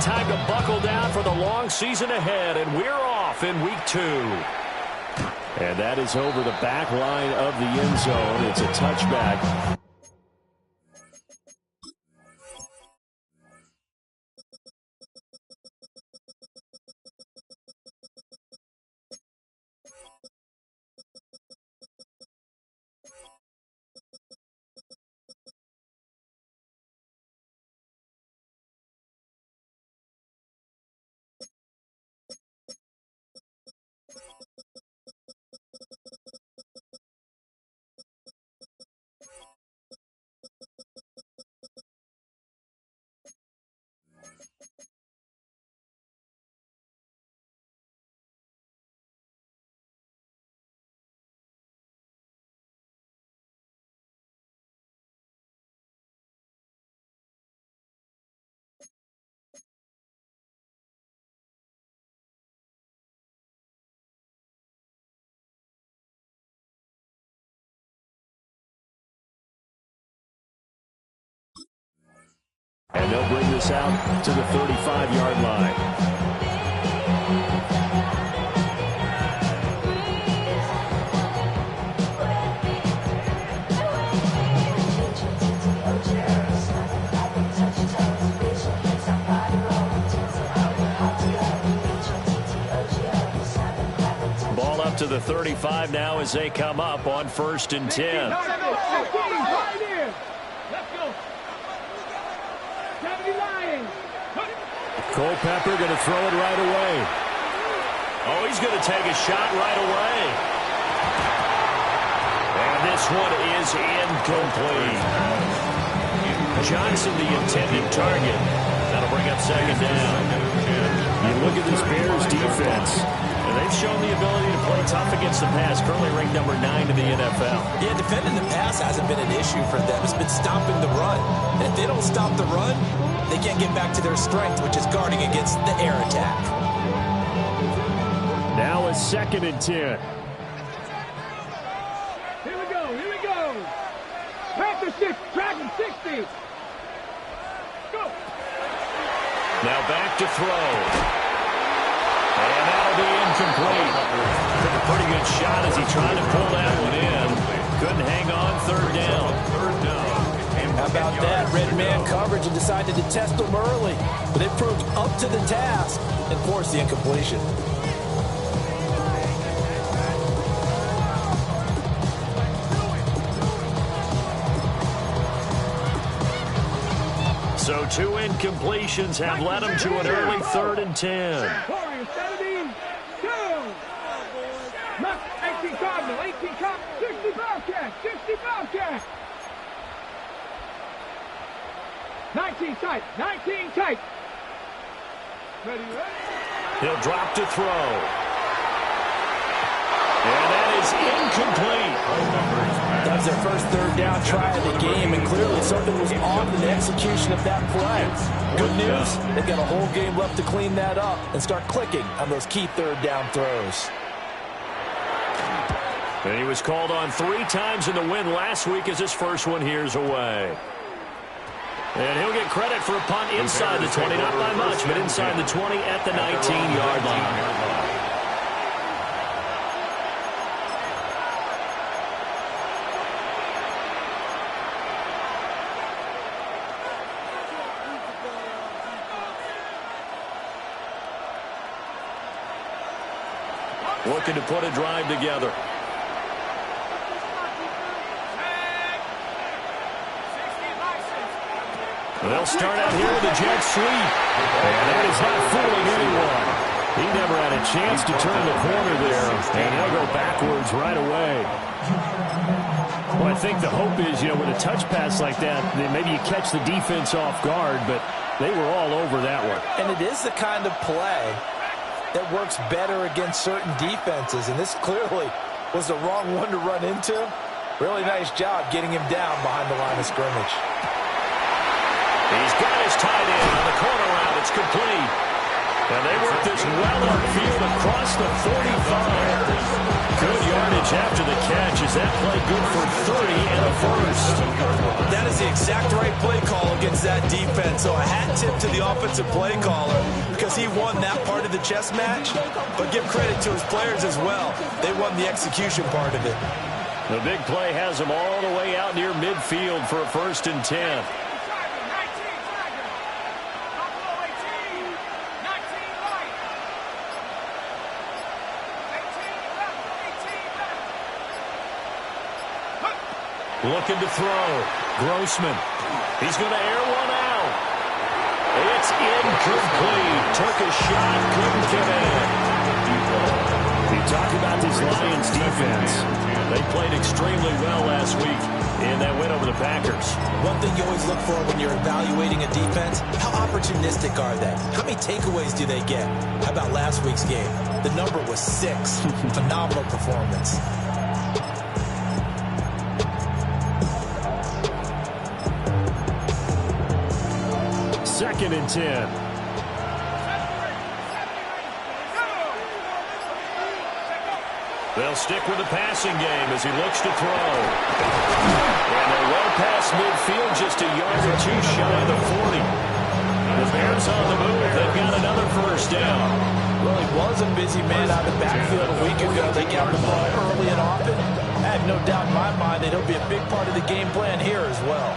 time to buckle down for the long season ahead, and we're off in week 2. And that is over the back line of the end zone. It's a touchback. And they'll bring this out to the 35-yard line. Ball up to the 35 now as they come up on 1st and 10. Culpepper going to throw it right away. Oh, he's going to take a shot right away. And this one is incomplete. Johnson, the intended target. That'll bring up 2nd down. You look at this Bears defense, and they've shown the ability to play tough against the pass, currently ranked number 9 in the NFL. Yeah, defending the pass hasn't been an issue for them. It's been stopping the run. And if they don't stop the run, they can't get back to their strength, which is guarding against the air attack. Now a 2nd and 10. Here we go. Practice 6, tracking 60. Go. Now back to throw. And that'll be incomplete. Took a pretty good shot as he tried to pull that one in. Couldn't hang on, 3rd down. How about that? Red man coverage and decided to test them early. But it proved up to the task and forced the incompletion. So 2 incompletions have led him to an early 3rd and 10. 17, 2. 18 Cardinal, 18 Cardinal, 60 Bobcat, 60 Bobcat. 19 tight, 19 tight. Ready? He'll drop to throw. And that is incomplete. That was their first 3rd down try of the game, and clearly something was off in the execution of that play. Good news, they've got a whole game left to clean that up and start clicking on those key 3rd down throws. And he was called on 3 times in the win last week as his first one here's away. And he'll get credit for a punt inside the 20, not by much, but inside the 20 at the 19-yard line. Looking to put a drive together. They'll start out here with a jet sweep. And that is not fooling anyone. He never had a chance to turn the corner there. And he'll go backwards right away. Well, I think the hope is, with a touch pass like that, then maybe you catch the defense off guard, but they were all over that one. And it is the kind of play that works better against certain defenses. And this clearly was the wrong one to run into. Really nice job getting him down behind the line of scrimmage. He's got his tight end on the corner route. It's complete. And they work this well upfield across the 45. Good yardage after the catch. Is that play good for 30 and a first? That is the exact right play call against that defense. So a hat tip to the offensive play caller because he won that part of the chess match. But give credit to his players as well. They won the execution part of it. The big play has him all the way out near midfield for a 1st and 10. Looking to throw. Grossman. He's going to air one out. It's incomplete. Took a shot. Couldn't get in. You talk about this Lions defense. They played extremely well last week in that win over the Packers. One thing you always look for when you're evaluating a defense, how opportunistic are they? How many takeaways do they get? How about last week's game? The number was 6. Phenomenal performance. 2nd and 10. They'll stick with the passing game as he looks to throw. And they're well past midfield, just a yard or two shy of the 40. The Bears on the move. They've got another 1st down. Well, he was a busy man out of the backfield a week ago. They got the ball early and often. I have no doubt in my mind that he'll be a big part of the game plan here as well.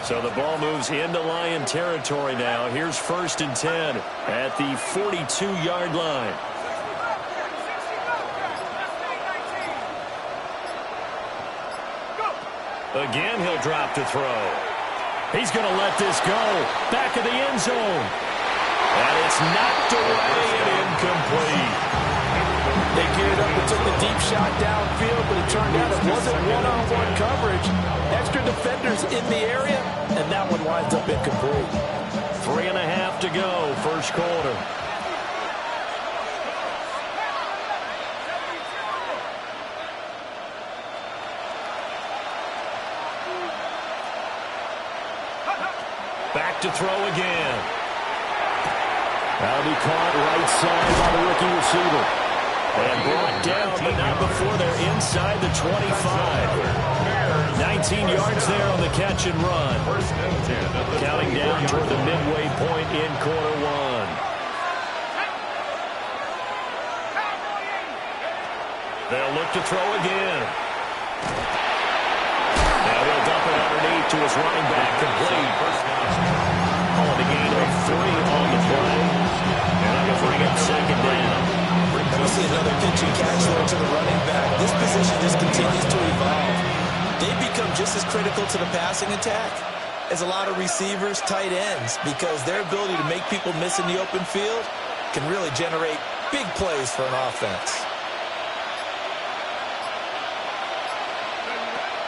So the ball moves into Lion territory now. Here's 1st and 10 at the 42-yard line. Again, he'll drop to throw. He's going to let this go. Back of the end zone. And it's knocked away and incomplete. They geared up and took the deep shot downfield, but it turned out it wasn't one-on-one coverage. Extra defenders in the area, and that one winds up incomplete. 3.5 to go, 1st quarter. Back to throw again. That'll be caught right side by the rookie receiver. And brought down, but not before they're inside the 25. 19 yards there on the catch and run. Counting down toward the midway point in quarter 1. They'll look to throw again. Now he'll dump it underneath to his running back, complete. Calling a gain of 3 on the play. And I'm going to bring up 2nd down. We see another pitch and catch there to the running back. This position just continues to evolve. They become just as critical to the passing attack as a lot of receivers, tight ends, because their ability to make people miss in the open field can really generate big plays for an offense.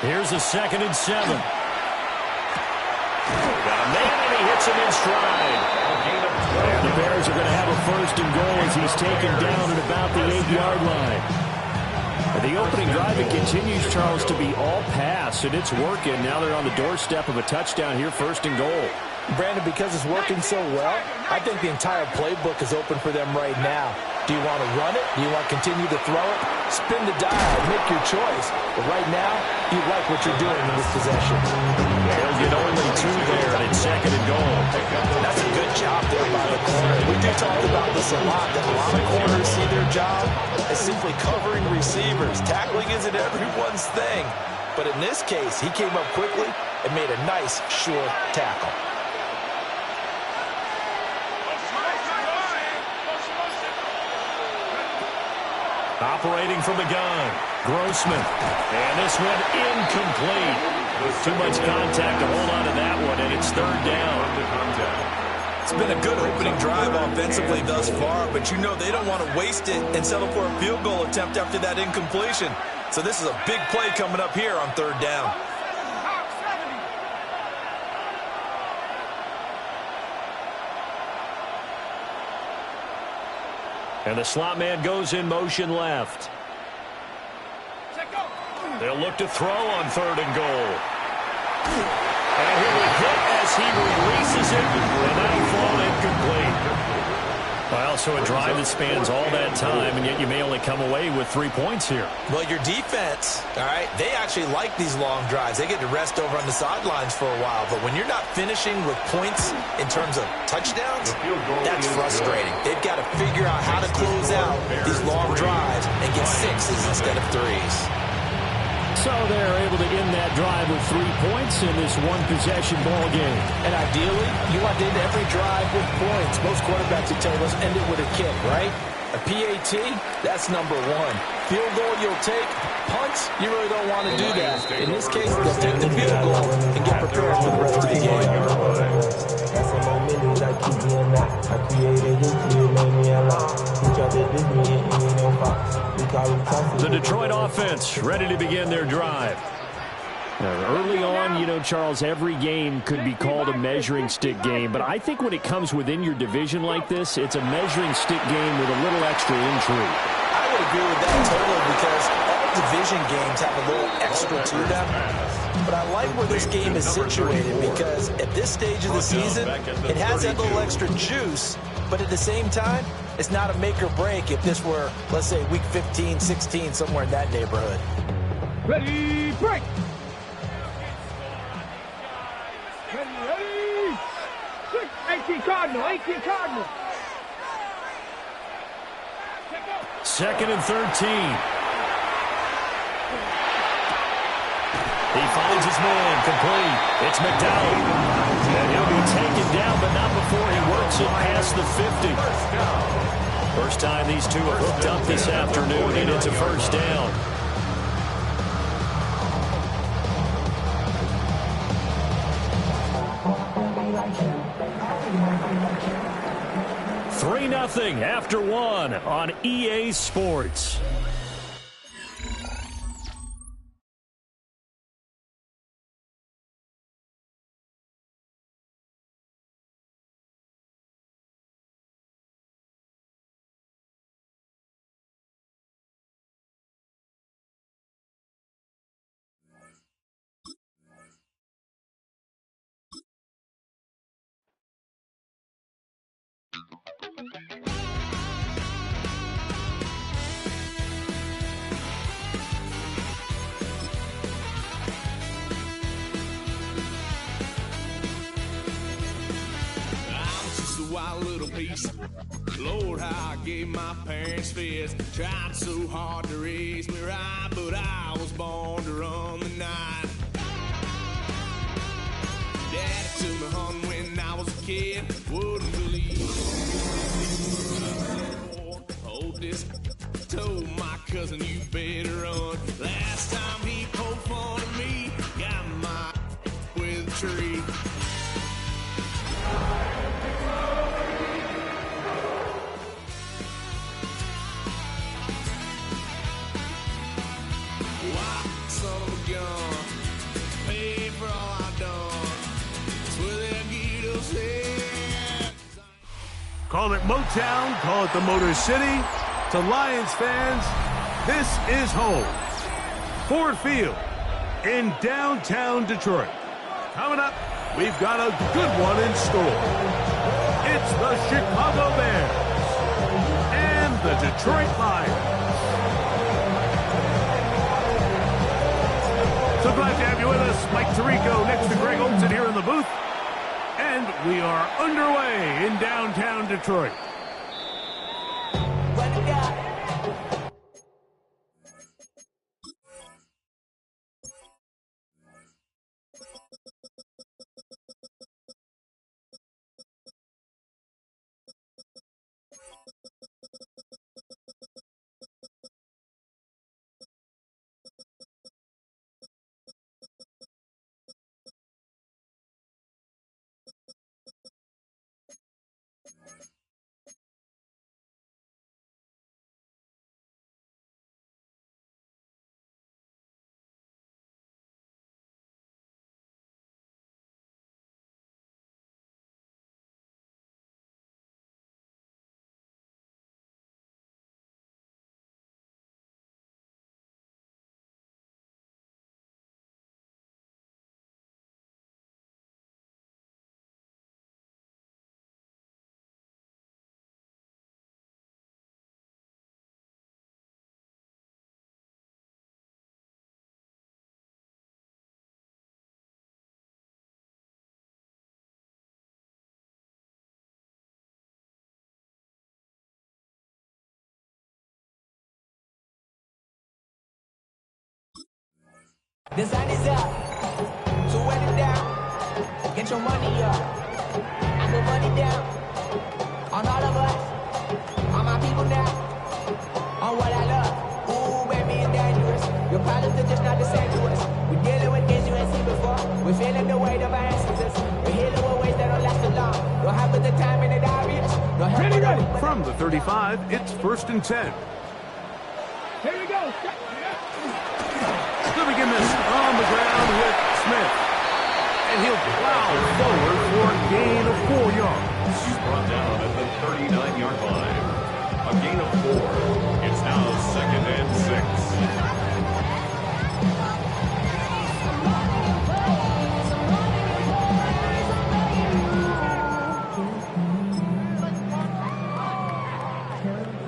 Here's a 2nd and 7. Got a man, and he hits him in stride. And the Bears are going to have a 1st and goal as he's taken down at about the 8-yard line. The opening drive, it continues, Charles, to be all pass, and it's working. Now they're on the doorstep of a touchdown here, 1st and goal. Brandon, because it's working so well, I think the entire playbook is open for them right now. Do you want to run it? Do you want to continue to throw it? Spin the dial. Make your choice. But right now, you like what you're doing in this possession. They'll get only 2 there, and it's 2nd and goal. That's a good job there by the corner. We do talk about this a lot, that a lot of corners see their job as simply covering receivers. Tackling isn't everyone's thing. But in this case, he came up quickly and made a nice, sure tackle. Operating from the gun, Grossman. And this one incomplete. Too much contact to hold on to that one, and it's 3rd down. It's been a good opening drive offensively thus far, but you know they don't want to waste it and settle for a field goal attempt after that incompletion. So this is a big play coming up here on 3rd down. And the slot man goes in motion left. They'll look to throw on 3rd and goal. And he'll be hit as he releases it, and that'll fall incomplete. Well, so a drive that spans all that time, and yet you may only come away with 3 points here. Well, your defense, all right, they actually like these long drives. They get to rest over on the sidelines for a while. But when you're not finishing with points in terms of touchdowns, that's frustrating. They've got to figure out how to close out these long drives and get sixes instead of threes. So they're able to end that drive with 3 points in this one-possession ball game. And ideally, you want to end every drive with points. Most quarterbacks would tell you, let's end it with a kick, right? A PAT, that's number one. Field goal you'll take. Punts, you really don't want to do that. In this case, they'll take the field goal and get prepared for the rest of the game. The Detroit offense ready to begin their drive. Now, early on, you know, Charles, every game could be called a measuring stick game, but I think when it comes within your division like this, it's a measuring stick game with a little extra intrigue. I would agree with that totally because all division games have a little extra to them. But I like where this game is situated because at this stage of the season, it has that little extra juice, but at the same time, it's not a make or break if this were, let's say, week 15, 16, somewhere in that neighborhood. Ready, break! Ready, 18 Cardinal, 18 Cardinal. Second and 13. He finds his man, complete. It's McDowell. And he'll be taken down, but not before he works it past the 50. First time these two have hooked up this afternoon, and it's a first down. 3-0 after one on EA Sports. Wild little piece. Lord, how I gave my parents fits. Tried so hard to raise me right, but I was born to run the night. Daddy took me hunting when I was a kid. Wouldn't believe. Hold this. Told my cousin you better run. Last time he poked fun at me, got my with a tree. Call it Motown, call it the Motor City. To Lions fans, this is home. Ford Field in downtown Detroit. Coming up, we've got a good one in store. It's the Chicago Bears and the Detroit Lions. So glad to have you with us. Mike Tirico next to Greg Olson here in the booth. And we are underway in downtown Detroit. The sun is up, so wet it down. Get your money up, I put money down. On all of us, on my people now. On what I love, ooh, baby, it's dangerous. Your problems are just not the same to us. We're dealing with things you ain't seen before. We're feeling the weight of our ancestors. We're healing with ways that don't last too long. Don't have the time and the obvious. Ready. From the 35, it's 1st and 10. Here we go. Let me get this on the ground with Smith. And he'll plow forward for a gain of 4 yards. He's brought down at the 39-yard line. A gain of 4. It's now 2nd and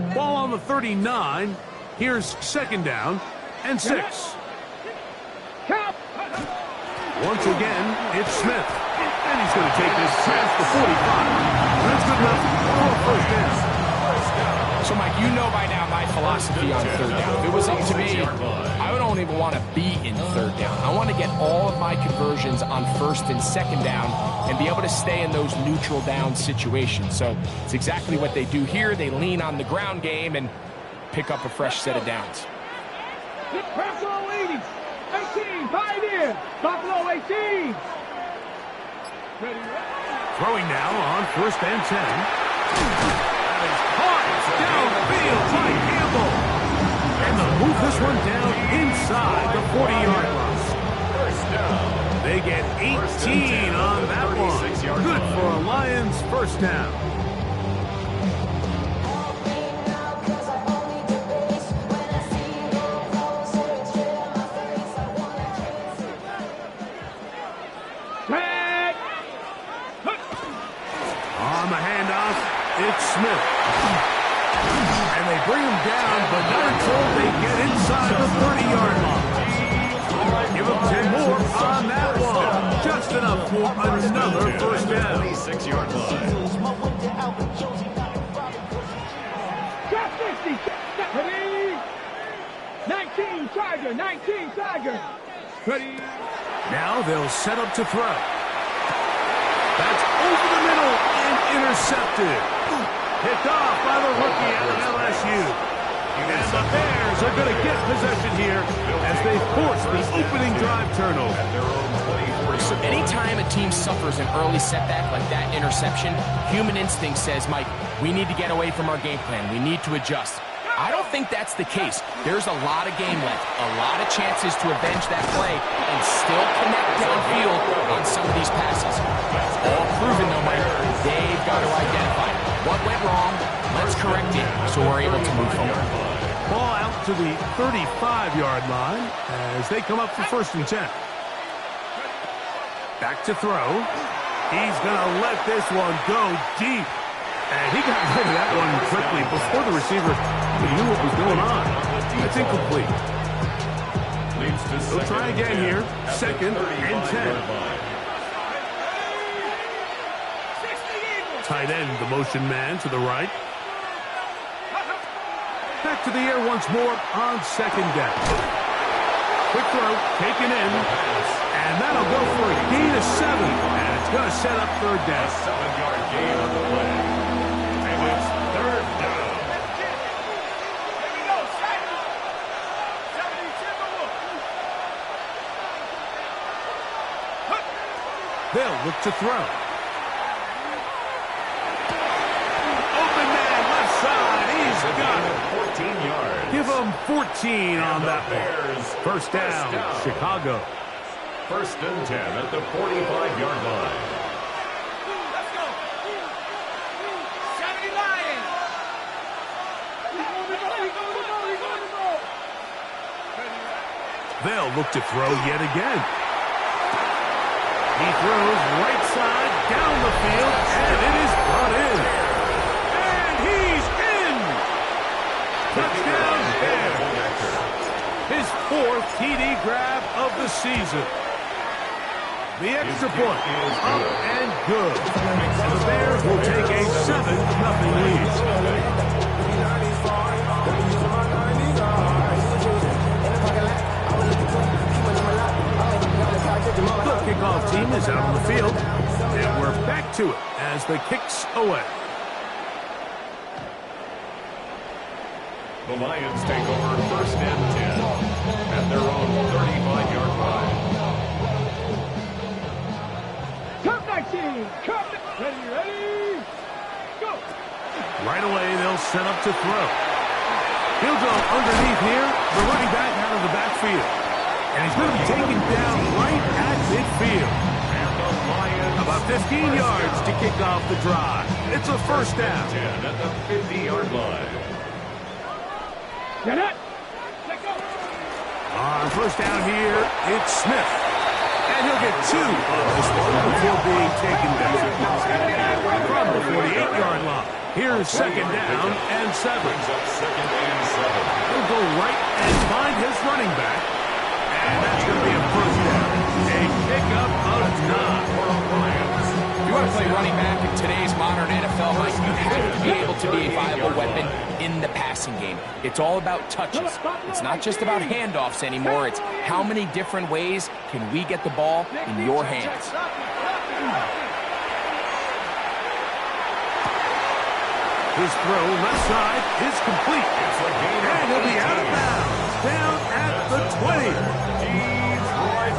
6. Ball on the 39. Here's 2nd down and 6. Count. Once again, it's Smith. And he's going to take this past the 45. That's good enough for a 1st down. So, Mike, you know by now my philosophy on 3rd down. If it was up to me, I don't even want to be in 3rd down. I want to get all of my conversions on 1st and 2nd down and be able to stay in those neutral down situations. So it's exactly what they do here. They lean on the ground game and pick up a fresh set of downs. Buffalo 80. 18. Pioneer. Buffalo 18. Ready. Throwing now on 1st and 10. That is caught downfield by Campbell. And they'll move this one down inside the 40-yard line. 1st down. They get 18 on that one. Good for a Lions 1st down. On the handoff, it's Smith. And they bring him down, but not until they get inside the 30-yard line. Give him 10 more on that one. Just enough for another 1st down. 26-yard line. Drop 50. Ready. 19 Tiger. 19 Tiger. Ready. Now they'll set up to throw. That's over the middle and intercepted. Picked off by the rookie out of LSU. And the Bears are going to get possession here as they force the opening drive turnover. So anytime a team suffers an early setback like that interception, human instinct says, Mike, we need to get away from our game plan. We need to adjust. I don't think that's the case. There's a lot of game left, a lot of chances to avenge that play and still connect downfield on some of these passes. All proven, though, Mike, they've got to identify what went wrong, let's correct it so we're able to move forward. Ball out to the 35-yard line as they come up for 1st and 10. Back to throw. He's going to let this one go deep. And he got rid of that one quickly before the receiver knew what was going on. That's incomplete. They'll try again here. 2nd and 10. Tight end, the motion man to the right. Back to the air once more on 2nd down. Quick throw, taken in. And that'll go for a gain of 7. And it's going to set up 3rd down. A 7-yard gain on the play. And it's 3rd down. Here we go. 70. They'll look to throw. Open man, left side. He's got it. 14 yards. Give him 14 on that one. 1st down, Chicago. 1st and 10 at the 45-yard line. Let's go. 70 Lions. They'll look to throw yet again. He throws right side down the field, and it is brought in. And he's in. Touchdown Bears. His 4th TD grab of the season. The extra point up and good. And the Bears will take a 7-0 lead. to it as the kick's away. The Lions take over 1st and 10 at their own 35-yard line. Come 19. Come. Ready. Go. Right away, they'll set up to throw. He'll go underneath here, the running back out of the backfield. And he's going to be taken down right at midfield. And the Lions About 15 yards to kick off the drive. It's a first down. 10 at the 50-yard line. Get it. Let go. On first down here, it's Smith. And he'll get 2 on this one before being taken down from the 48-yard line. Here's 2nd down and 7. Brings up 2nd and 7. He'll go right and find his running back. And that's going to be a first down. A pickup of 9 for the Lions. If you want to play running back in today's modern NFL, Mike, you have to be able to be a viable weapon in the passing game. It's all about touches. It's not just about handoffs anymore. It's how many different ways can we get the ball in your hands. His throw left side is complete. And he'll be out of bounds. Down at the 20.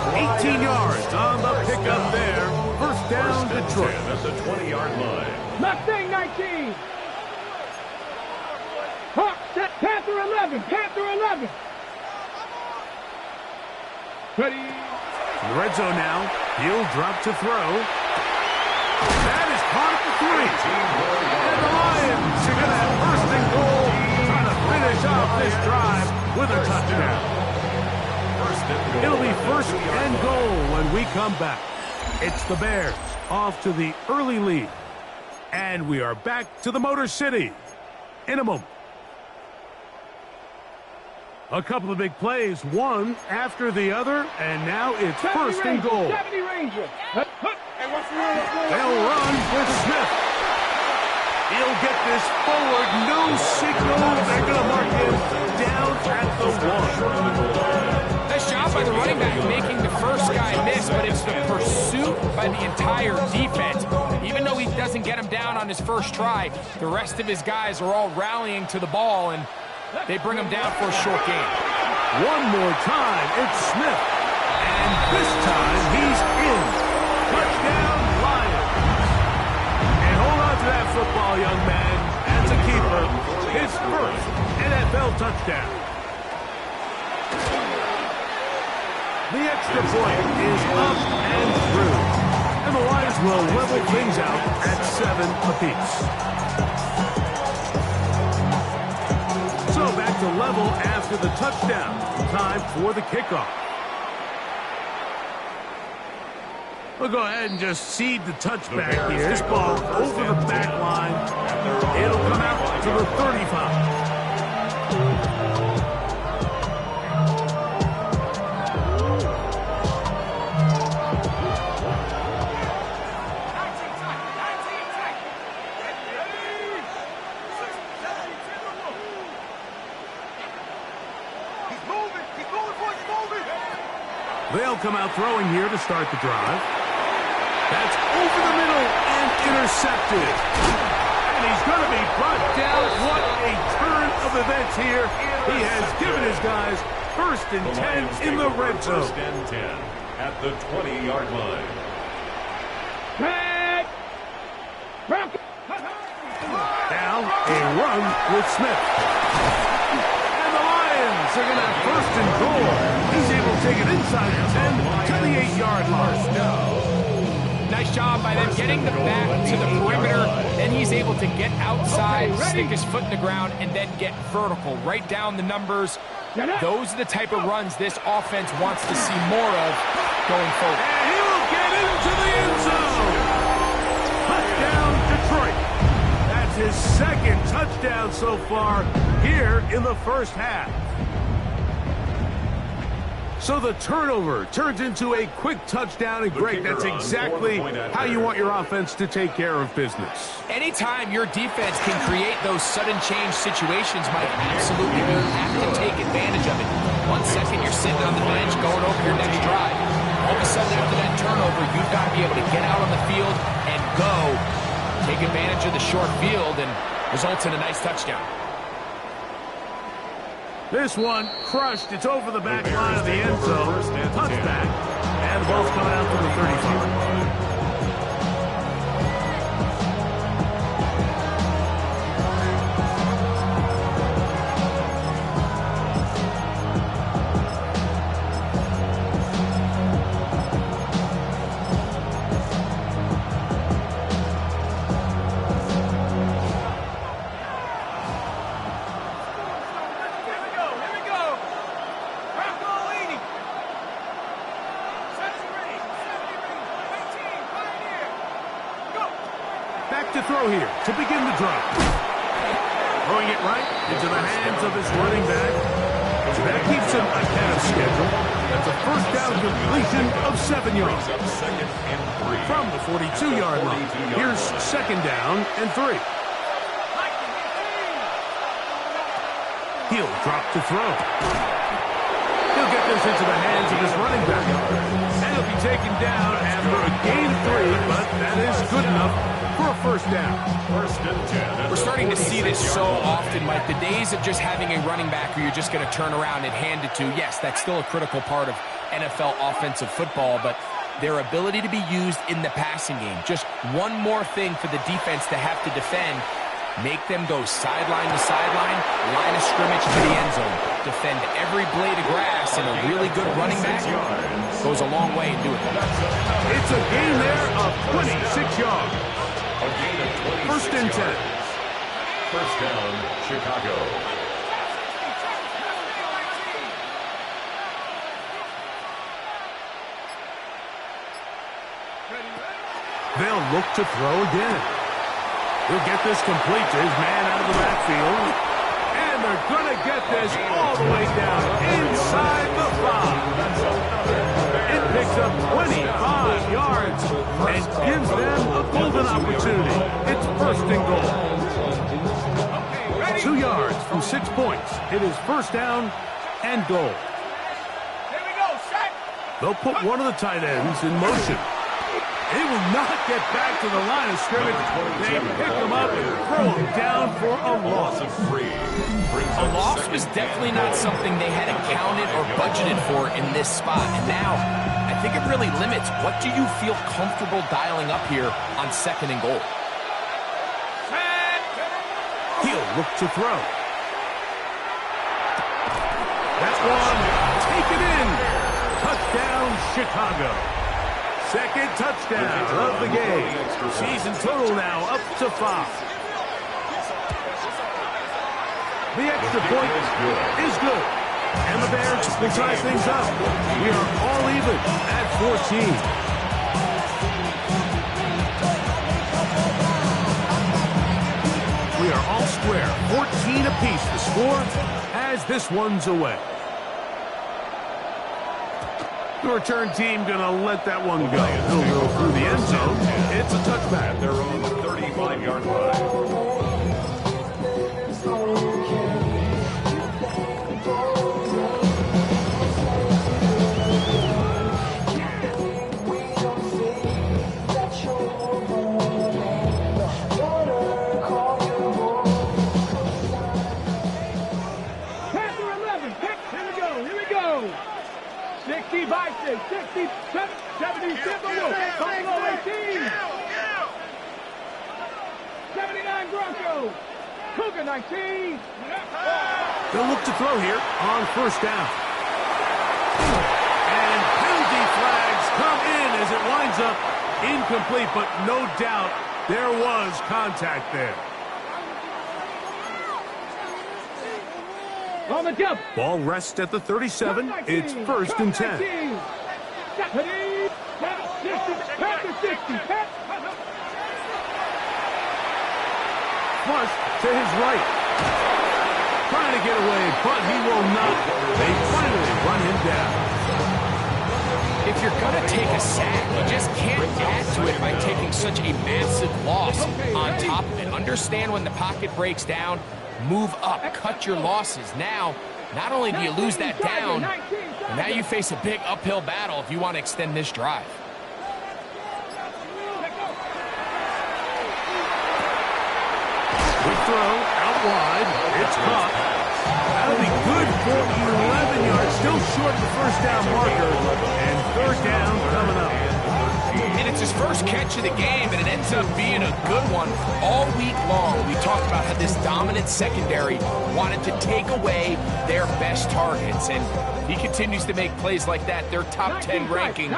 18 yards on the pickup there. First down, Detroit. At the 20-yard line. Mustang 19. Hawk, set Panther 11. Panther 11. Ready. In the red zone now. He'll drop to throw. That is caught at the 3. And the Lions are going to have first and goal, trying to finish off this drive with a touchdown. It'll be first and goal when we come back. It's the Bears off to the early lead. And we are back to the Motor City in a moment. A couple of big plays, one after the other, and now it's first and goal. 70 Ranger. They'll run with Smith. He'll get this forward, no signal. They're going to mark him down at the 1. Nice job by the running back making the first guy miss, but it's the pursuit by the entire defense. Even though he doesn't get him down on his first try, the rest of his guys are all rallying to the ball, and they bring him down for a short gain. One more time, it's Smith. And this time, he's in. Touchdown, Lions. And hold on to that football, young man. As a keeper, his first NFL touchdown. The extra point is up and through. And the Lions will level things out at 7 apiece. So back to level after the touchdown. Time for the kickoff. We'll go ahead and just seed the touchback here. This ball over the back line. It'll come out to the 35. They'll come out throwing here to start the drive. That's over the middle and intercepted. And he's going to be brought down. What a turn of events here. He has given his guys first and 10 in the red zone. First and 10 at the 20-yard line. Now a run with Smith. And the Lions are going to have first and goal. He's able to take it inside the 10 to the 8-yard line. Nice job by them getting the back to the perimeter. Then he's able to get outside, stick his foot in the ground, and then get vertical. Right down the numbers. Those are the type of runs this offense wants to see more of going forward. And he will get into the end zone. Touchdown, Detroit. That's his second touchdown so far here in the first half. So the turnover turns into a quick touchdown, and Greg, that's exactly how you want your offense to take care of business. Anytime your defense can create those sudden change situations, Mike, absolutely, you have to take advantage of it. 1 second, you're sitting on the bench going over your next drive. All of a sudden, after that turnover, you've got to be able to get out on the field and go, take advantage of the short field, and results in a nice touchdown. This one crushed. It's over the back line of the end zone. Touchback. And the ball's coming out from the 35. Back to throw here to begin the drive. Throwing it right into the hands of his running back. That keeps him ahead of schedule. That's a first down completion of 7 yards. From the 42-yard line. Here's second down and 3. He'll drop to throw. He'll get this into the hands of his running back. And he'll be taken down after a gain of 3, but that is good enough for a first down. We're starting to see this so often, Mike. The days of just having a running back who you're just going to turn around and hand it to, yes, that's still a critical part of NFL offensive football, but their ability to be used in the passing game, just one more thing for the defense to have to defend. Make them go sideline to sideline, line of scrimmage to the end zone. Defend every blade of grass, and a really good running back goes a long way in doing that. It's a gain there of 26 yards. First and 10. First down, Chicago. They'll look to throw again. He'll get this complete to his man out of the backfield. And they're going to get this all the way down inside the 5. It picks up 25 yards and gives them a golden opportunity. It's first and goal. 2 yards from 6 points. It is first down and goal. Here we go, set. They'll put one of the tight ends in motion. He will not get back to the line of scrimmage. They pick him up and throw him down for a loss. A loss was definitely not something they had accounted or budgeted for in this spot. And now, I think it really limits what do you feel comfortable dialing up here on second and goal. He'll look to throw. That one, take it in. Touchdown, Chicago. Second touchdown of the game. Season total now up to 5. The extra point is good. And the Bears will tie things up. We are all even at 14. We are all square. 14 apiece to score as this one's away. The return team going to let that one go. It'll go through the end zone. It's a touchback. At their own 35-yard line. Panther 11, pick. Here we go, here we go. 60 Vikings, 60, 70 Timberwolves, Buffalo 18. 79 Broncos, Cougar 19. They'll look to throw here on first down. And penalty flags come in as it winds up incomplete, but no doubt there was contact there. On the jump. Ball rests at the 37. It's first and 10. 60, Panther 60, Flush to his right. Trying to get away, but he will not. They finally run him down. If you're going to take a sack, you just can't add to it by taking such a massive loss on top of it. Understand when the pocket breaks down, move up, cut your losses. Now, not only do you lose that down, but now you face a big uphill battle if you want to extend this drive. throw, out wide. It's caught. That'll be good for 11 yards. Still short of the first down marker. And third down coming up. And it's his first catch of the game, and it ends up being a good one. All week long, we talked about how this dominant secondary wanted to take away their best targets, and he continues to make plays like that. Their top 10 ranking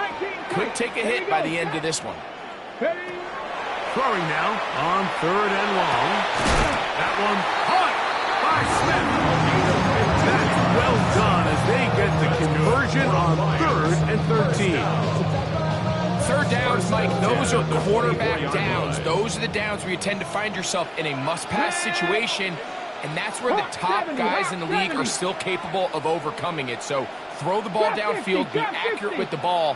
could take a hit by the end of this one. Throwing now on third and long. That one caught by Smith. That's well done as they get the conversion on 3rd and 13. Third downs, Mike, those are quarterback downs. Those are the downs where you tend to find yourself in a must-pass situation, and that's where the top guys in the league are still capable of overcoming it. So throw the ball downfield, be accurate with the ball.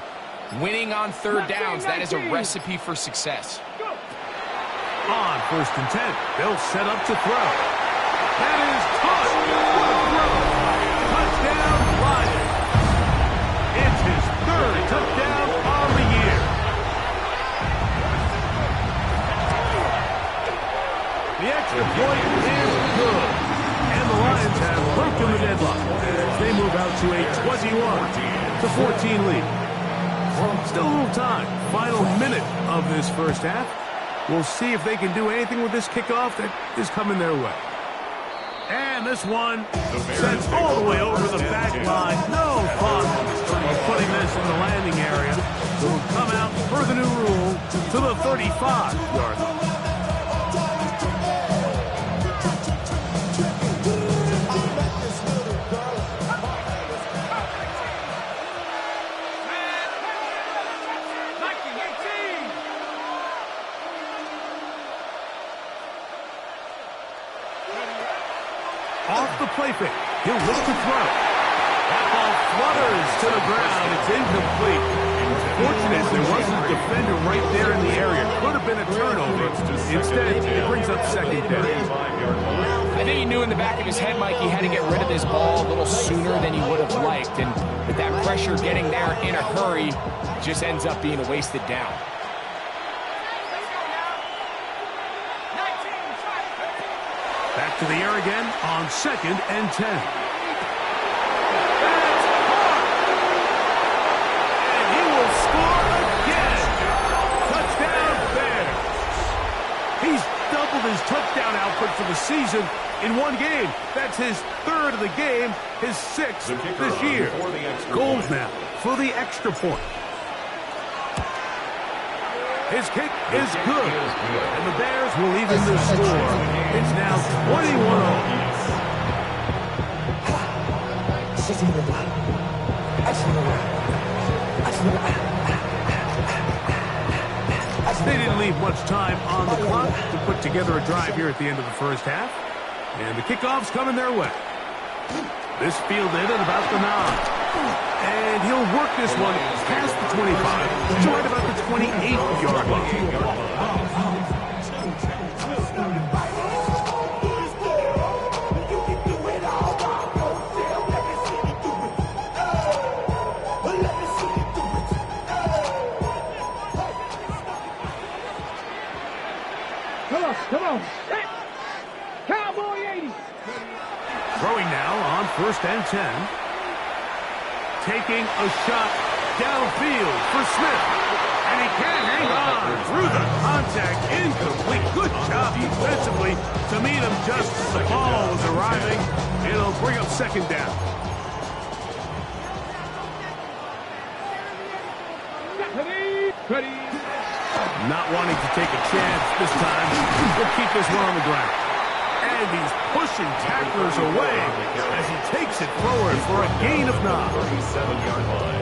Winning on third downs, that is a recipe for success. On 1st and 10, they'll set up to throw. That is caught. What a throw. Touchdown, Lions. It's his 3rd touchdown on the year. The extra point is good. And the Lions have broken the deadlock as they move out to a 21-14 lead. Still a little time. Final minute of this first half. We'll see if they can do anything with this kickoff that is coming their way. And this one sends all the way over the back line. No thought of putting this in the landing area. So we'll come out per the new rule to the 35-yard line. Off the play fake. He'll look to throw. That ball flutters to the ground. It's incomplete. Fortunate there wasn't a defender right there in the area. Could have been a turnover. Instead, it brings up 2nd down. I think he knew in the back of his head, Mike, he had to get rid of this ball a little sooner than he would have liked. And with that pressure getting there in a hurry, just ends up being a wasted down. Back to the air again on 2nd and 10. And he will score again. Touchdown Bears. He's doubled his touchdown output for the season in one game. That's his 3rd of the game, his 6th this year. Goals now for the extra point. His kick is good, and the Bears will even the score. It's now 21-all. They didn't leave much time on the clock to put together a drive here at the end of the first half, and the kickoff's coming their way. This fielded at about the 9. And he'll work this one past the 25 to right about the 28-yard line. Come on. Set. Cowboy 80. Throwing now on 1st and 10. Taking a shot downfield for Smith. And he can hang on through the contact. Incomplete. Good job defensively to meet him just as the ball was arriving. It'll bring up 2nd down. Ready. Not wanting to take a chance this time. He'll keep this one on the ground. And he's pushing tacklers away as he takes it forward for a gain of 9.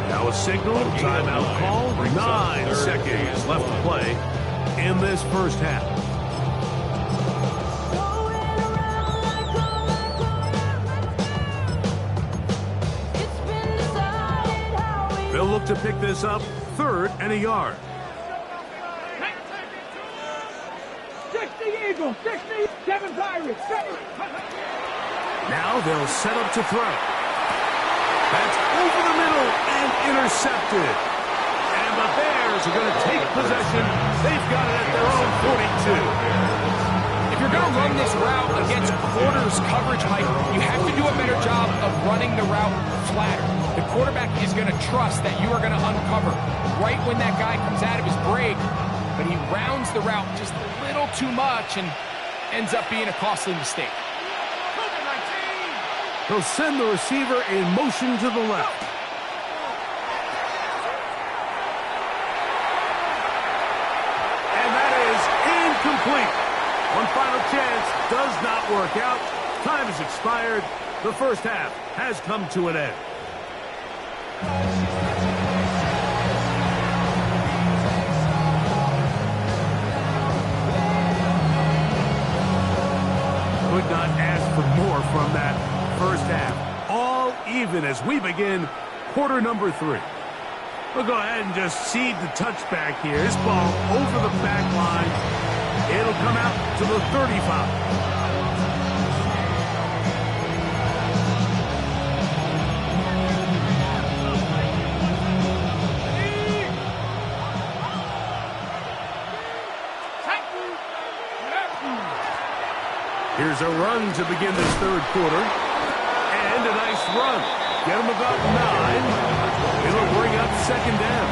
Now a signal, timeout call, 9 seconds left to play in this first half. They'll look to pick this up 3rd and a yard. 60 Eagles, 67 Pirates, 7. Now they'll set up to throw. That's over the middle and intercepted. And the Bears are going to take possession. They've got it at their own 42. If you're going to run this route against quarters coverage, Mike, you have to do a better job of running the route flatter. The quarterback is going to trust that you are going to uncover right when that guy comes out of his break, but he rounds the route just a little too much and ends up being a costly mistake. He'll send the receiver in motion to the left. And that is incomplete. One final chance does not work out. Time has expired. The first half has come to an end. Could not ask for more from that first half. All even as we begin quarter number 3. We'll go ahead and just cede the touchback here. This ball over the back line. It'll come out to the 35. Here's a run to begin this third quarter. And a nice run. Get him about 9. It'll bring up second down.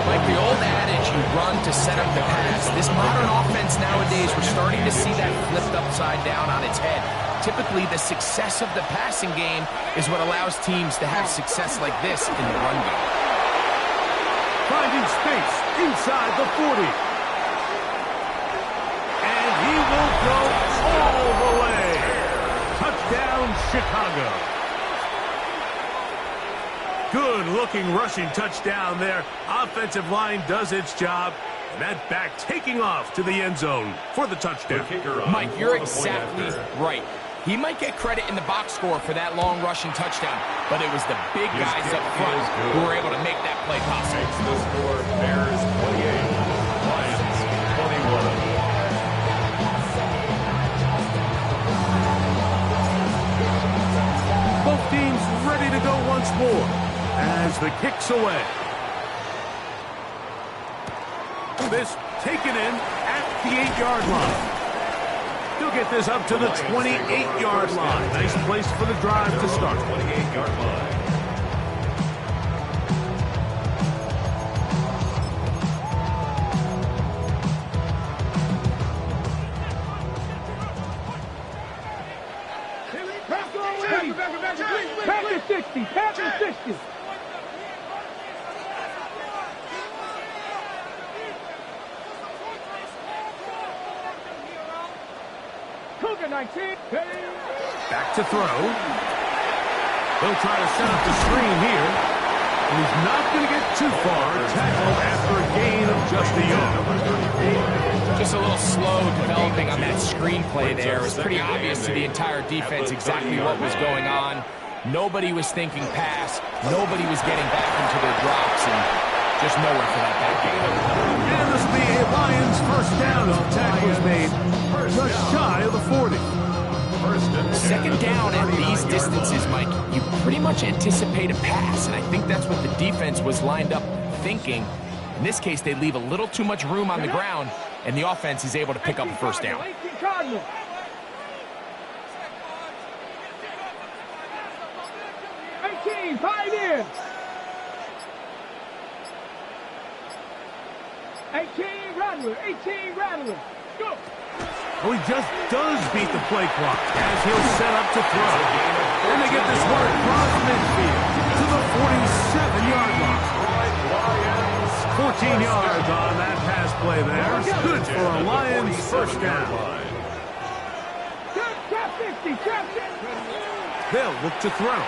Like the old adage, you run to set up the pass. This modern offense nowadays, we're starting to see that flipped upside down on its head. Typically, the success of the passing game is what allows teams to have success like this in the run game. Finding space inside the 40. And he will go all the way. Touchdown, Chicago. Good-looking rushing touchdown there. Offensive line does its job. And that back taking off to the end zone for the touchdown. Mike, you're exactly right. He might get credit in the box score for that long rushing touchdown, but it was the big guys up front who were able to make that play possible. Makes the score Bears 28, Lions 21. Both teams ready to go once more as the kick's away. This taken in at the 8-yard line. He'll get this up to the 28-yard line. Nice place for the drive to start. 28-yard line. Packers 60. Packers 60. Cougar 19. Back to throw. He'll try to set up the screen here. And he's not going to get too far. Tackled after a gain of just a yard. Just a little slow developing on that screenplay there. It was pretty obvious to the entire defense exactly what was going on. Nobody was thinking pass. Nobody was getting back into their drops, and just nowhere for that back game. And this will be a Lions first down as the tackle is made just shy of the 40. Second down at these distances, Mike, you pretty much anticipate a pass, and I think that's what the defense was lined up thinking. In this case, they leave a little too much room on the ground, and the offense is able to pick up a first down. 18, 5 in. 18, Rattler. Go. Well, he just does beat the play clock as he'll set up to throw. And they get this one across midfield to the 47-yard line. 14 yards on that pass play there. It's good for a Lions first down. Trap 50. They'll look to throw.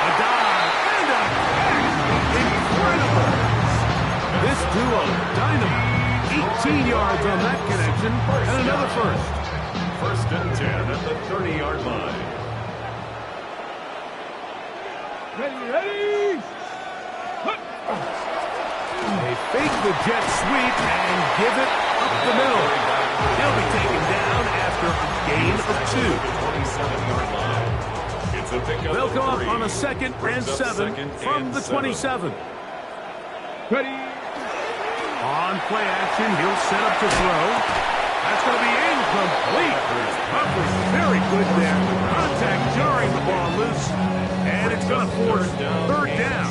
A dive and a catch. Incredible. This duo, dynamite. 18 yards on that connection, and another first. First and 10 at the 30-yard line. Ready. They fake the jet sweep and give it up the middle. He'll be taken down after a gain of 2. It's a pickup. They'll come up on a second and 7 from the 27. Ready. On play action, he'll set up to throw. That's going to be incomplete. Coverage very good there. Contact jarring the ball loose. And it's going to force third down.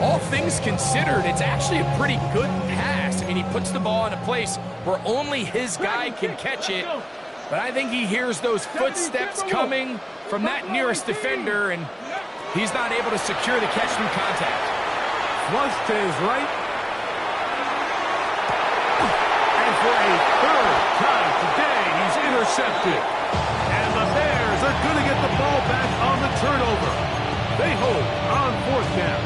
All things considered, it's actually a pretty good pass. I mean, he puts the ball in a place where only his guy can catch it. But I think he hears those footsteps coming from that nearest defender, and he's not able to secure the catch through contact. Flush to his right. And for a third time today, he's intercepted. And the Bears are going to get the ball back on the turnover. They hold on fourth down.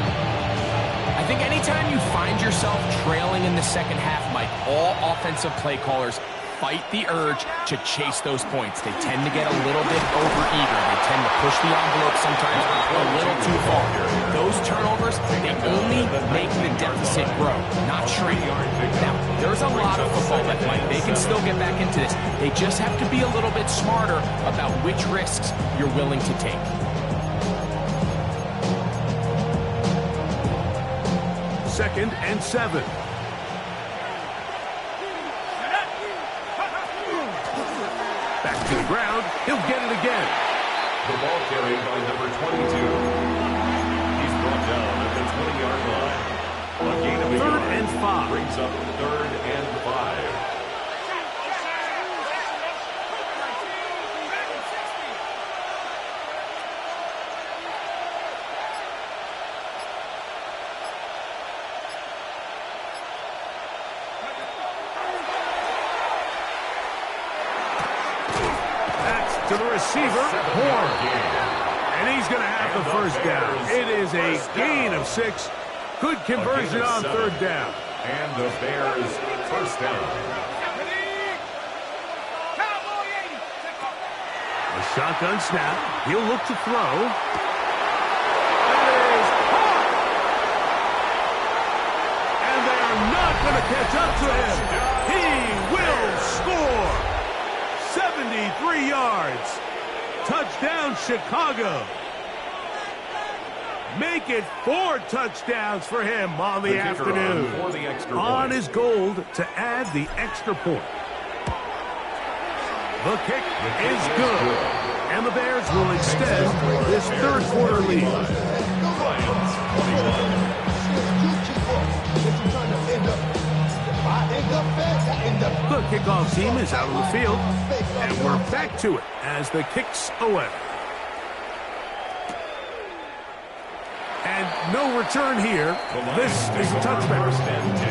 I think anytime you find yourself trailing in the second half, Mike, all offensive play callers fight the urge to chase those points. They tend to get a little bit overeager. They tend to push the envelope sometimes a little too far. Those turnovers, they only make the deficit grow, not shrink. Now, there's a lot of football left, Mike. They can still get back into this. They just have to be a little bit smarter about which risks you're willing to take. Second and 7. Back to the ground. He'll get it again. The ball carried by number 22. He's brought down at the 20-yard line. A gain of 3rd and 5. Brings up 3rd and 5. To the receiver, Horn. And he's going to have the first down. It is a gain of 6. Good conversion on third down. And the Bears first down. A shotgun snap. He'll look to throw. That is caught. And they are not going to catch up to him. He will score. 73 yards. Touchdown, Chicago. Make it 4 touchdowns for him on the afternoon. On his goal to add the extra point. The kick is good. And the Bears will extend this third quarter lead. The kickoff team is out on the field, and we're back to it as the kick's away. And no return here. This is a touchback. First and 10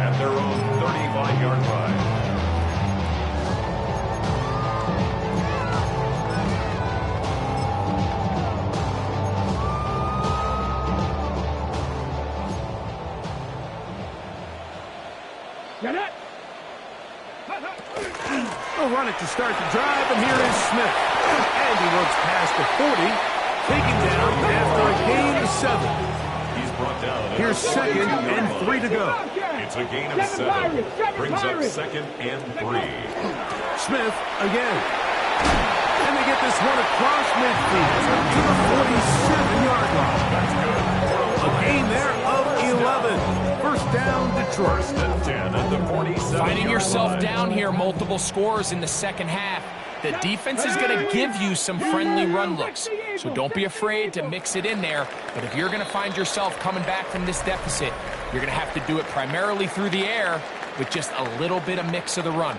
at their own 35-yard line. They'll run it to start the drive, and here is Smith. And he runs past the 40, taken down after a gain of 7. He's brought down. Here's 2nd and 3 to go. It's a gain of 7. Brings up 2nd and 3. Smith again. And they get this one across midfield to the 47-yard line. A gain there of 11. First down, Detroit. First and 10 at the 47. Finding yourself down here, multiple scores in the second half. The defense is going to give you some friendly run looks. So don't be afraid to mix it in there. But if you're going to find yourself coming back from this deficit, you're going to have to do it primarily through the air with just a little bit of mix of the run.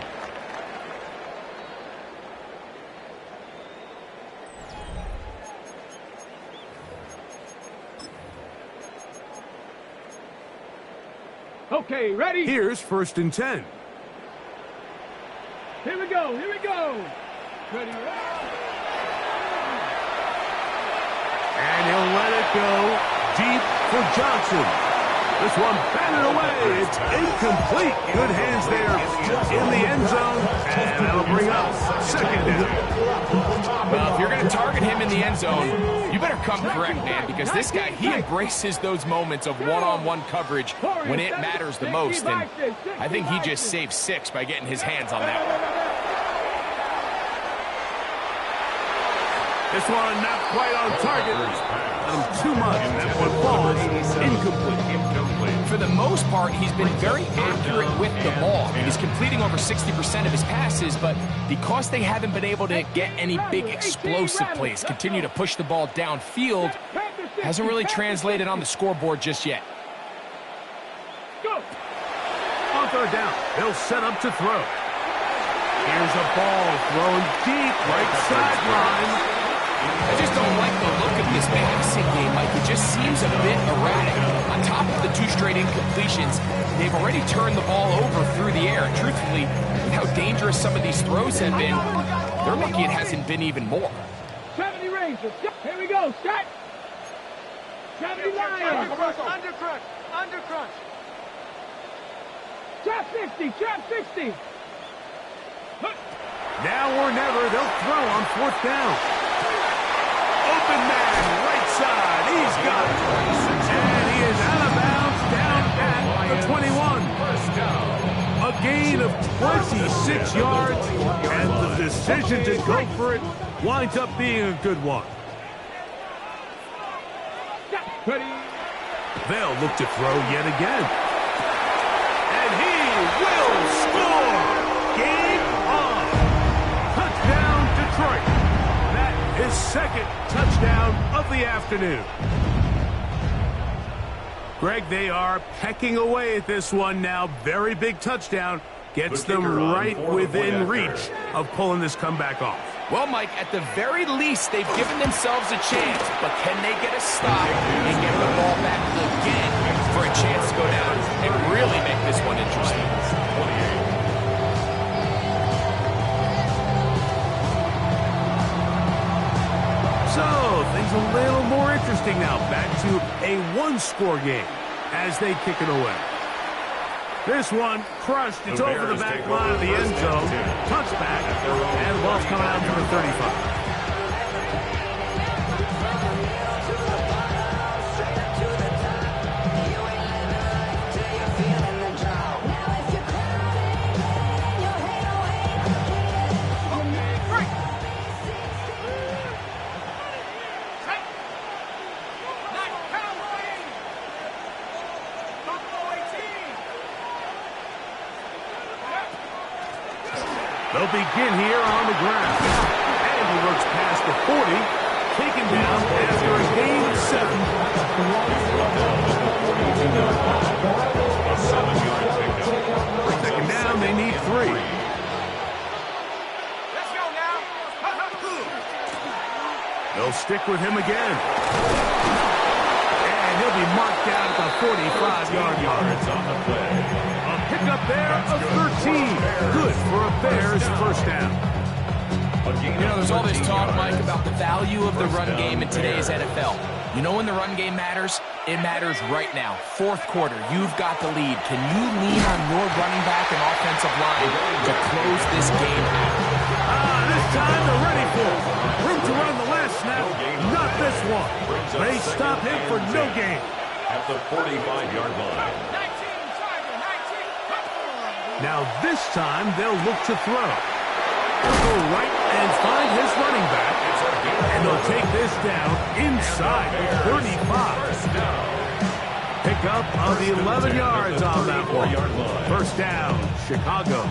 Okay, ready? Here's 1st and 10. Here we go, here we go. Ready, And he'll let it go deep for Johnson. This one batted away. It's incomplete. Good hands there in the end zone. And that'll bring up 2nd down. Well, if you're going to target him in the end zone, you better come correct, man, because this guy, he embraces those moments of one-on-one coverage when it matters the most. And I think he just saved 6 by getting his hands on that one. This one not quite on target. Too much. That one falls incomplete. For the most part, he's been very accurate with the ball. He's completing over 60% of his passes, but because they haven't been able to get any big explosive plays, continue to push the ball downfield, hasn't really translated on the scoreboard just yet. On third down, they'll set up to throw. Here's a ball thrown deep right sideline. I just don't like the look of this passing game, Mike. It just seems a bit erratic. On top of the 2 straight incompletions, they've already turned the ball over through the air. And truthfully, with how dangerous some of these throws have been, they're lucky it hasn't been even more. 70 Rangers. Here we go. Set. 70 Lions. Undercrunch. Undercrunch. Trap 60. Trap 60. Now or never, they'll throw on fourth down. Open man, right side. He's got it. And he is out of bounds down at the 21. A gain of 26 yards, and the decision to go for it winds up being a good one. They'll look to throw yet again. And he will score. Game on. Touchdown, Detroit. That is second touchdown of the afternoon. Greg, they are pecking away at this one now. Very big touchdown. Gets them right within reach of pulling this comeback off. Well, Mike, at the very least, they've given themselves a chance. But can they get a stop and get the ball back again for a chance to go down and really make this one interesting? So, things a little more interesting now. Back to a one-score game as they kick it away. This one crushed. It's over the back line of the end zone. Touchback. And the ball's coming out to the 35. They'll begin here on the ground. And he works past the 40, taken down after a gain of 7. Second down, they need 3. Let's go now. They'll stick with him again. And he'll be marked down at the 45-yard line. A pickup there of 13. Good for a Bears first down. You know, there's all this talk, Mike, about the value of the run game in today's NFL. You know when the run game matters? It matters right now. Fourth quarter, you've got the lead. Can you lean on your running back and offensive line to close this game out? This time they're ready for it. Room to run the last snap. Not this one. They stop him for no gain. At the 45-yard line. 19, Now this time they'll look to throw. He'll go right and find his running back. And they'll take this down inside the 35. Pick up of the 11 yards on that one. First down, Chicago.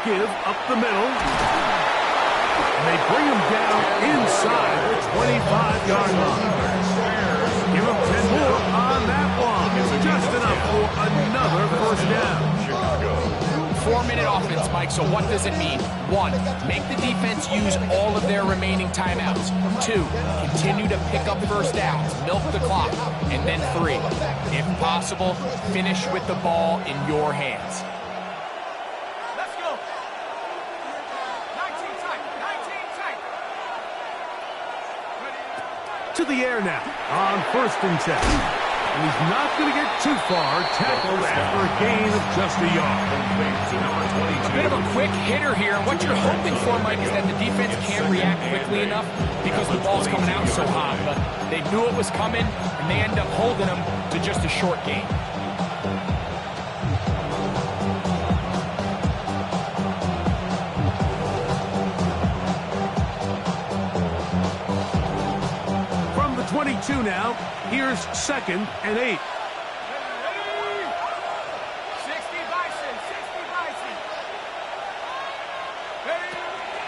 Give up the middle. And they bring him down inside the 25-yard line. Give him 10 more on that one. It's just enough for another first down. 4-minute offense, Mike, so what does it mean? 1, make the defense use all of their remaining timeouts. 2, continue to pick up first downs, milk the clock. And then 3, if possible, finish with the ball in your hands. To the air now on 1st and 10. And he's not going to get too far, tackled after a gain of just a yard. A bit of a quick hitter here, and what you're hoping for, Mike, is that the defense can't react quickly enough because the ball's coming out so hot. But they knew it was coming, and they end up holding them to just a short gain. From the 22 now, here's 2nd and 8.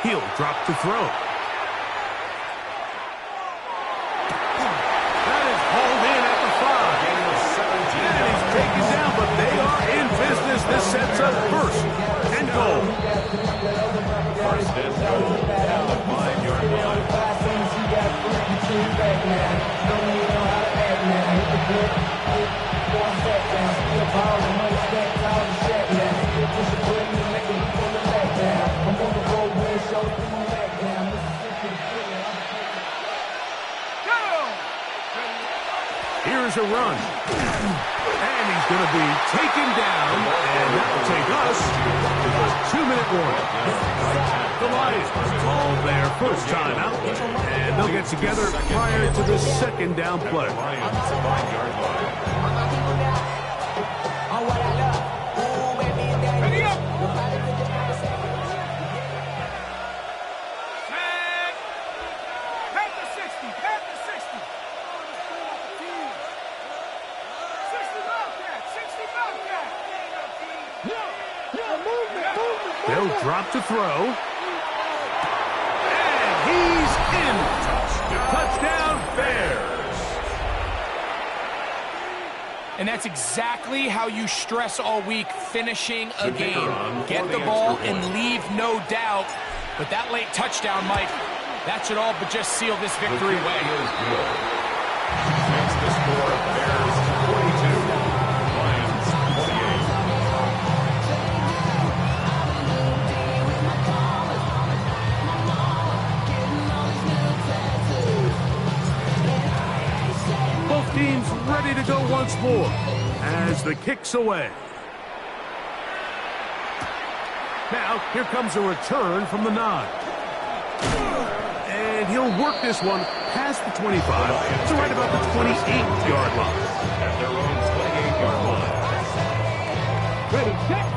He'll drop to throw. That is hauled in at the 5. And he's taken down, but they are in business. This sets up 1st and goal. 1st and goal at the 5-yard line. Here's a run. And he's going to be taken down, and that will take us to the 2-minute warning. The Lions call their first timeout, and they'll get together prior to the 2nd down play. They'll drop to throw. And he's in. Touchdown, Bears. And that's exactly how you stress all week, finishing a game. Get the ball and leave no doubt. But that late touchdown, Mike, that should all but just seal this victory away. Makes the score Bears 42, Lions 28. Both teams ready to go once more as the kick's away. Now, here comes a return from the 9. And he'll work this one past the 25 to right about the 28-yard line. At their own 28-yard line.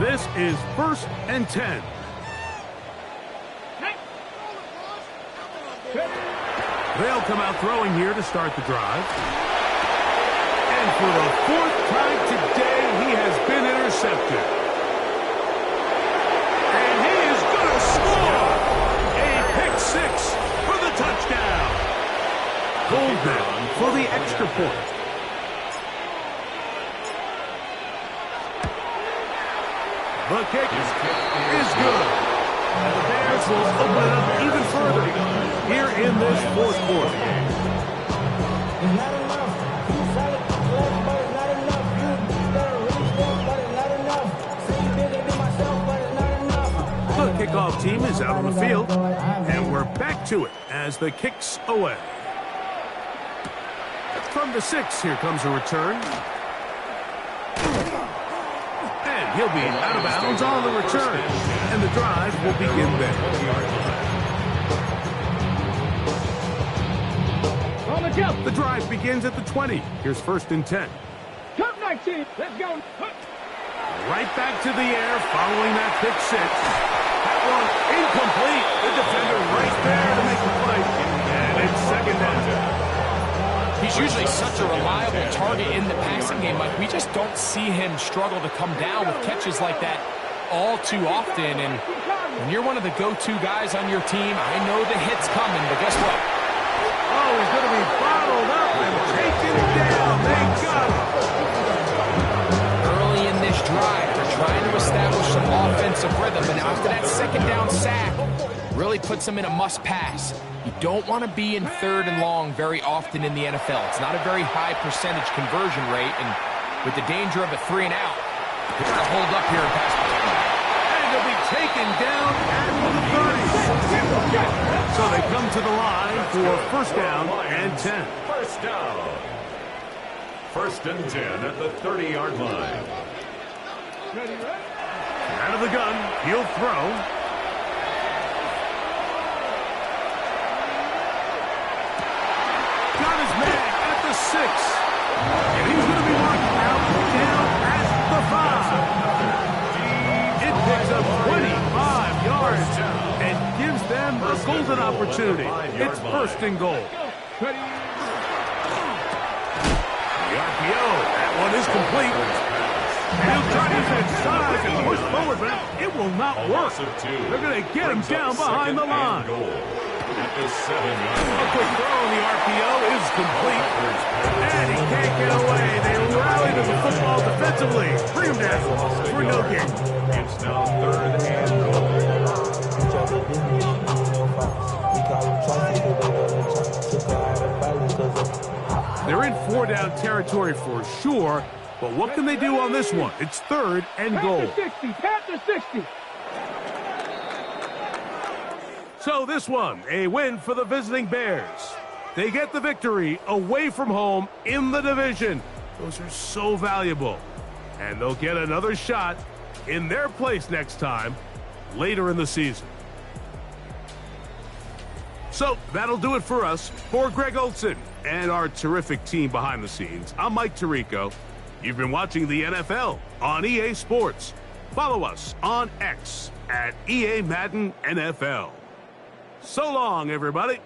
This is 1st and 10. They'll come out throwing here to start the drive. And for the 4th time today, he has been intercepted. And he is going to score! A pick 6 for the touchdown. Goldman for the extra point. The kick is good. And the Bears will open it up even further here in this 4th quarter. The kickoff team is out on the field, and we're back to it as the kick's away. From the 6, here comes a return. And he'll be out of bounds on the return, and the drive will begin there. The drive begins at the 20. Here's 1st and 10. Top 19. Let's go. Right back to the air following that pick 6. That one incomplete. The defender right there to make the play. And it's 2nd down. He's usually such a reliable target in the passing game, Mike. We just don't see him struggle to come down with catches like that all too often. And when you're one of the go-to guys on your team, I know the hit's coming, but guess what? Oh, he's going to be bottled up and taken down. They got him. Early in this drive, they're trying to establish some offensive rhythm, and after that 2nd down sack, really puts them in a must-pass. You don't want to be in 3rd and long very often in the NFL. It's not a very high percentage conversion rate, and with the danger of a 3 and out, they're going to hold up here and pass protection. And they'll be taken down at the 30. So they come to the line for 1st down and 10. 1st down. First and 10 at the 30-yard line. Ready, ready? Out of the gun, he'll throw. Got his man at the 6. And he's going to be marked out down at the 5. It picks up 25 yards and gives them a golden opportunity. It's first and goal. Ready? The RPO, that one is complete. He'll try to use that size and push forward, but it will not work. They're going to get him down behind the line. A quick throw on the RPO is complete. And he can't get away. They rally to the football defensively. Bring him down for no gain. It's now third and goal. They're in 4-down territory for sure, but what can they do on this one? It's third and goal. Panther 60. So this one, a win for the visiting Bears. They get the victory away from home in the division. Those are so valuable. And they'll get another shot in their place next time, later in the season. So that'll do it for us. For Greg Olson and our terrific team behind the scenes, I'm Mike Tirico. You've been watching the NFL on EA Sports. Follow us on X at EA Madden NFL. So long, everybody.